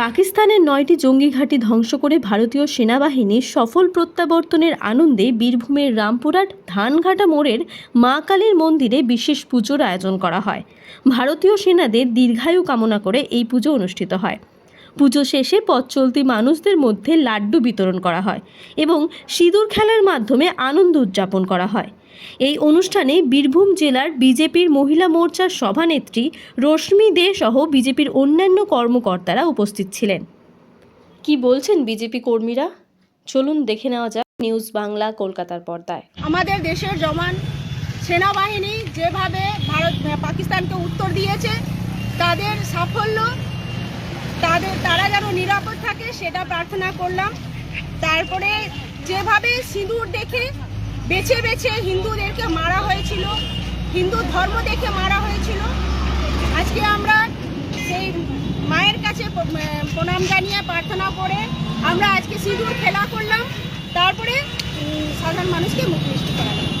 পাকিস্তানের 9টি জঙ্গি ঘাঁটি ধ্বংস করে ভারতীয় সেনাবাহিনীর সফল প্রত্যাবর্তনের আনন্দে বীরভূমের রামপুরহাট ধানঘাটা মোড়ের মা কালীর মন্দিরে বিশেষ পুজোর আয়োজন করা হয়। ভারতীয় সেনাদের দীর্ঘায়ু কামনা করে এই পুজো অনুষ্ঠিত হয়। পুজো শেষে পথ চলতি মানুষদের মধ্যে লাড্ডু বিতরণ করা হয় এবং সিঁদুর খেলার মাধ্যমে আনন্দ উদযাপন করা হয়। এই অনুষ্ঠানে বীরভূম জেলার বিজেপির মহিলা মোর্চার সভানেত্রী রশ্মি দে সহ বিজেপির অন্যান্য কর্মকর্তারা উপস্থিত ছিলেন। কি বলছেন বিজেপি কর্মীরা, চলুন দেখে নেওয়া যাক নিউজ বাংলা কলকাতার পর্দায়। আমাদের দেশের জওয়ান সেনাবাহিনী যেভাবে পাকিস্তানকে উত্তর দিয়েছে, তাদের সাফল্য, তারা যেন নিরাপদ থাকে সেটা প্রার্থনা করলাম। তারপরে যেভাবে সিঁদুর দেখে বেছে বেছে হিন্দুদেরকে মারা হয়েছিল, হিন্দু ধর্ম দেখে মারা হয়েছিল, আজকে আমরা সেই মায়ের কাছে প্রণাম জানিয়ে প্রার্থনা করে আমরা আজকে সিঁদুর খেলা করলাম, তারপরে সাধারণ মানুষকে মুখ মিষ্টি করালাম।